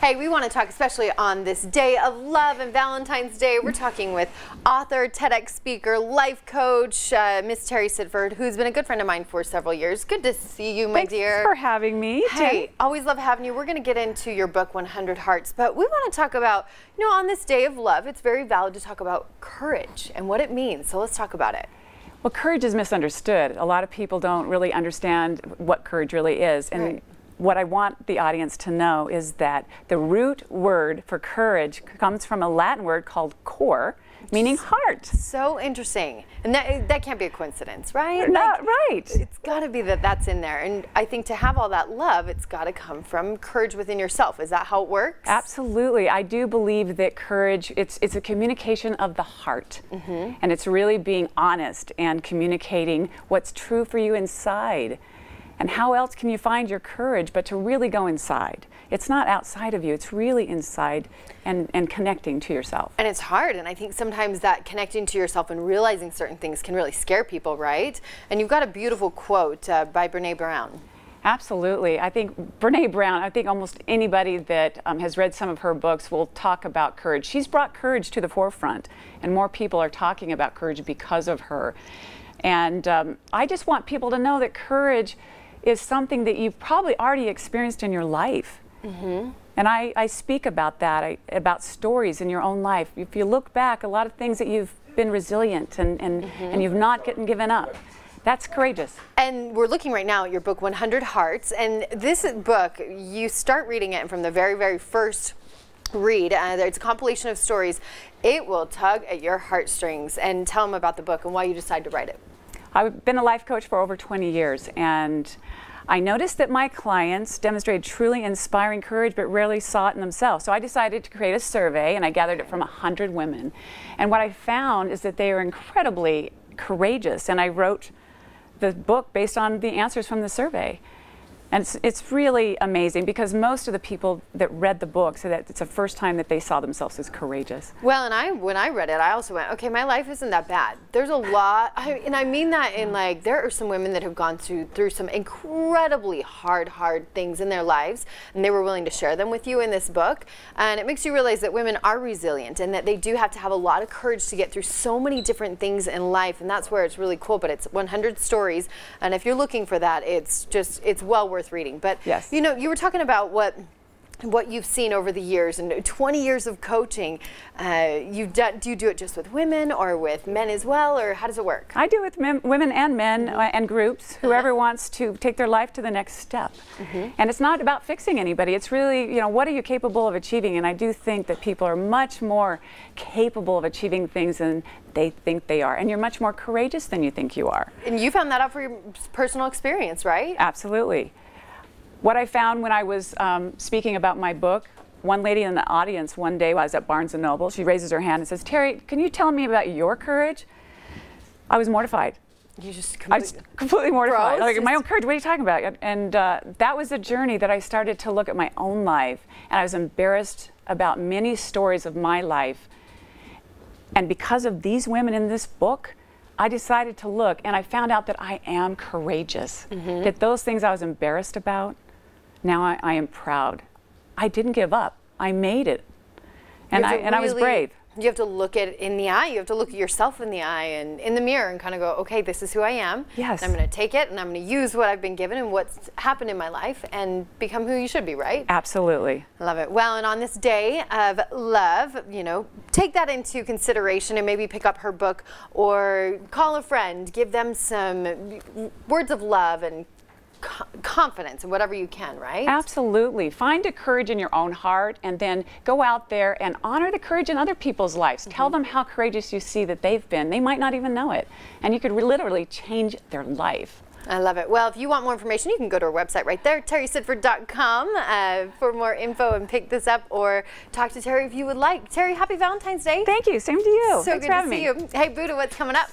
Hey, we want to talk, especially on this day of love and Valentine's Day. We're talking with author, TEDx speaker, life coach, Miss Terry Sidford, who's been a good friend of mine for several years. Good to see you, my dear. Thanks for having me. Hey, always love having you. We're going to get into your book, 100 Hearts, but we want to talk about, you know, on this day of love, it's very valid to talk about courage and what it means. So let's talk about it. Well, courage is misunderstood. A lot of people don't really understand what courage really is. And what I want the audience to know is that the root word for courage comes from a Latin word called cor, meaning heart. So interesting. And that can't be a coincidence, right? Not right. It's got to be that that's in there. And I think to have all that love, it's got to come from courage within yourself. Is that how it works? Absolutely. I do believe that courage, it's a communication of the heart. And it's really being honest and communicating what's true for you inside. And how else can you find your courage but to really go inside? It's not outside of you, it's really inside and connecting to yourself. And it's hard, and I think sometimes that connecting to yourself and realizing certain things can really scare people, right? And you've got a beautiful quote by Brené Brown. Absolutely. I think Brené Brown, I think almost anybody that has read some of her books will talk about courage. She's brought courage to the forefront, and more people are talking about courage because of her. And I just want people to know that courage is something that you've probably already experienced in your life. And I speak about that, about stories in your own life. If you look back, a lot of things that you've been resilient and you've not given up. That's courageous. And we're looking right now at your book, 100 Hearts. And this book, you start reading it from the very, very first read. It's a compilation of stories. It will tug at your heartstrings. And tell them about the book and why you decided to write it. I've been a life coach for over 20 years, and I noticed that my clients demonstrated truly inspiring courage but rarely saw it in themselves. So I decided to create a survey, and I gathered it from 100 women. And what I found is that they are incredibly courageous, and I wrote the book based on the answers from the survey. And it's really amazing because most of the people that read the book said that it's the first time that they saw themselves as courageous. Well, and when I read it, I also went, okay, my life isn't that bad. There's a lot, and I mean that in like, there are some women that have gone through some incredibly hard things in their lives, and they were willing to share them with you in this book. And it makes you realize that women are resilient and that they do have to have a lot of courage to get through so many different things in life, and that's where it's really cool. But it's 100 stories, and if you're looking for that, it's well worth reading. But yes, you know, you were talking about what you've seen over the years and 20 years of coaching. Do you do it just with women or with men as well, or how does it work? I do it with women and men and groups, whoever wants to take their life to the next step. And it's not about fixing anybody. It's really, you know, what are you capable of achieving? And I do think that people are much more capable of achieving things than they think they are. And you're much more courageous than you think you are. And you found that out for your personal experience, right? Absolutely. What I found when I was speaking about my book, one lady in the audience one day, while I was at Barnes & Noble, she raises her hand and says, "Terry, can you tell me about your courage?" I was mortified. You just completely mortified. Like, my own courage, what are you talking about? And that was a journey that I started to look at my own life, and I was embarrassed about many stories of my life. And because of these women in this book, I decided to look, and I found out that I am courageous. That those things I was embarrassed about, now I am proud. I didn't give up. I made it. And I was brave. You have to look at it in the eye. You have to look at yourself in the eye and in the mirror and kind of go, okay, this is who I am. Yes. I'm going to take it and I'm going to use what I've been given and what's happened in my life and become who you should be, right? Absolutely. I love it. Well, and on this day of love, you know, take that into consideration and maybe pick up her book or call a friend, give them some words of love and confidence and whatever you can, right? Absolutely. Find a courage in your own heart and then go out there and honor the courage in other people's lives. Tell them how courageous you see that they've been. They might not even know it. And you could literally change their life. I love it. Well, if you want more information, you can go to our website right there, terrysidford.com, for more info and pick this up or talk to Terry if you would like. Terry, happy Valentine's Day. Thank you. Same to you. So Thanks good for to having see me. you. Hey, Buddha, what's coming up?